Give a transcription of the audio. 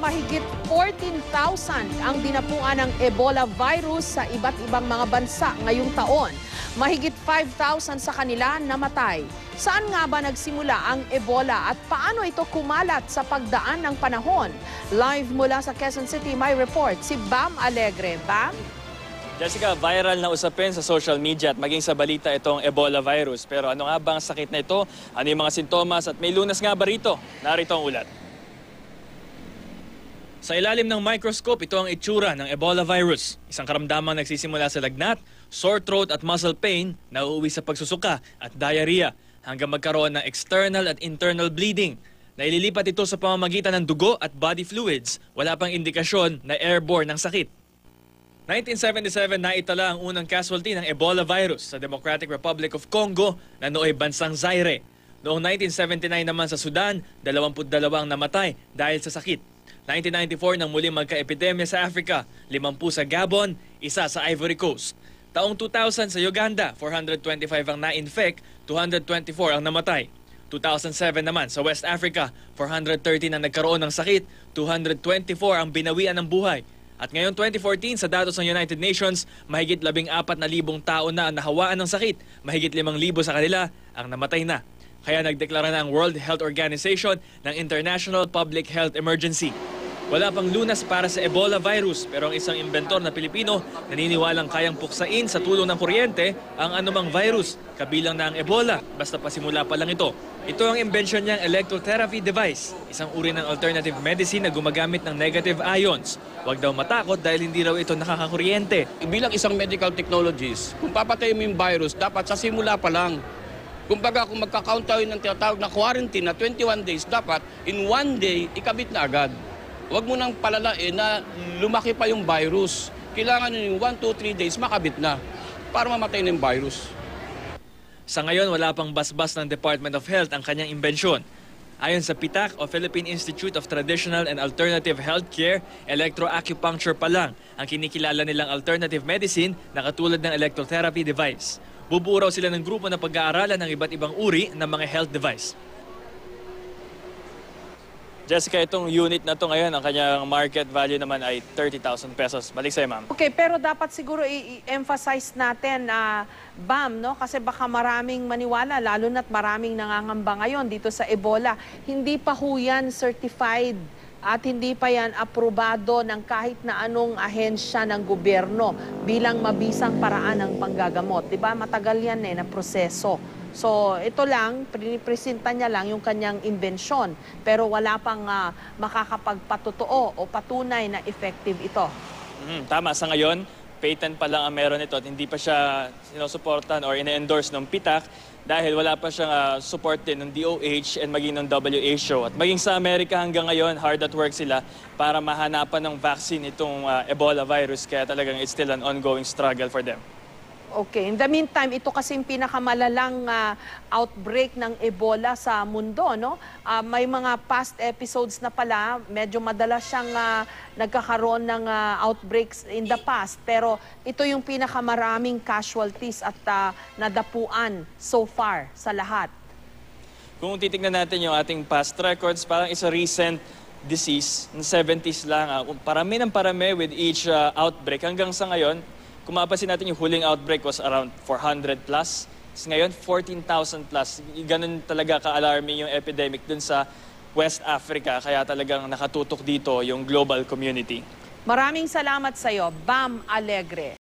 mahigit 14,000 ang dinapuan ng Ebola virus sa iba't ibang mga bansa ngayong taon. Mahigit 5,000 sa kanila namatay. Saan nga ba nagsimula ang Ebola at paano ito kumalat sa pagdaan ng panahon? Live mula sa Quezon City, may report si Bam Alegre. Bam? Jessica, viral na usapin sa social media at maging sa balita itong Ebola virus. Pero ano nga ba ang sakit na ito? Ano yung mga sintomas at may lunas nga ba rito? Narito ang ulat. Sa ilalim ng microscope, ito ang itsura ng Ebola virus. Isang karamdamang nagsisimula sa lagnat, sore throat at muscle pain na uuwi sa pagsusuka at diarrhea hanggang magkaroon ng external at internal bleeding. Naililipat ito sa pamamagitan ng dugo at body fluids. Wala pang indikasyon na airborne ng sakit. 1977 naitala ang unang casualty ng Ebola virus sa Democratic Republic of Congo na nooy bansang Zaire. Noong 1979 naman sa Sudan, 22 ang namatay dahil sa sakit. 1994 nang muling magka-epidemya sa Africa, 50 sa Gabon, 1 sa Ivory Coast. Taong 2000 sa Uganda, 425 ang na-infect, 224 ang namatay. 2007 naman sa West Africa, 413 ang nagkaroon ng sakit, 224 ang binawian ng buhay. At ngayon 2014 sa datos ng United Nations, mahigit 14,000 tao na ang nahawaan ng sakit, mahigit 5,000 sa kanila ang namatay na. Kaya nagdeklara na ang World Health Organization ng International Public Health Emergency. Wala pang lunas para sa Ebola virus pero ang isang inventor na Pilipino naniniwalang kayang puksain sa tulong ng kuryente ang anumang virus, kabilang na ang Ebola, basta pasimula pa lang ito. Ito ang imbensyon niyang electrotherapy device, isang uri ng alternative medicine na gumagamit ng negative ions. Huwag daw matakot dahil hindi raw ito nakakakuryente. Bilang isang medical technologies, kung papatay mo yung virus, dapat sa simula pa lang. Kumbaga kung magka-count tayo ng tinatawag na quarantine na 21 days, dapat in 1 day, ikabit na agad. Huwag mo nang palalain na lumaki pa yung virus. Kailangan yung 1, 2, 3 days makabit na para mamatay na yung virus. Sa ngayon, wala pang basbas ng Department of Health ang kanyang imbensyon. Ayon sa PITAC o Philippine Institute of Traditional and Alternative Healthcare, electroacupuncture pa lang ang kinikilala nilang alternative medicine na katulad ng electrotherapy device. Bubuo raw sila ng grupo na pag-aaralan ng iba't ibang uri ng mga health device. Jessica, itong unit na ito ngayon, ang kanyang market value naman ay 30,000 pesos. Balik sa'yo, ma'am. Okay, pero dapat siguro i-emphasize natin, Bam, no? Kasi baka maraming maniwala, lalo na't maraming nangangamba ngayon dito sa Ebola. Hindi pa ho yan certified at hindi pa yan aprobado ng kahit na anong ahensya ng gobyerno bilang mabisang paraan ng panggagamot. Diba? Matagal yan na proseso. So ito lang, pinipresenta niya lang yung kanyang imbensyon. Pero wala pang makakapagpatotoo o patunay na effective ito. Tama, sa ngayon, patent pa lang ang meron ito at hindi pa siya sinusuportan or ine-endorse ng PITAC dahil wala pa siyang support din ng DOH and maging ng WHO. At maging sa Amerika hanggang ngayon, hard at work sila para mahanapan ng vaccine itong Ebola virus. Kaya talagang it's still an ongoing struggle for them. Okay. In the meantime, ito kasing pinakamalalang outbreak ng Ebola sa mundo, no? May mga past episodes na pala, medyo madalas siyang nagkakaroon ng outbreaks in the past. Pero ito yung pinakamaraming casualties at nadapuan so far sa lahat. Kung titignan natin yung ating past records, parang isa recent disease, ng 70s lang. Parami ng parami with each outbreak. Hanggang sa ngayon, kung mapapansin natin yung huling outbreak was around 400 plus. Ngayon, 14,000 plus. Ganun talaga ka-alarming yung epidemic dun sa West Africa. Kaya talagang nakatutok dito yung global community. Maraming salamat sa iyo, Bam Alegre.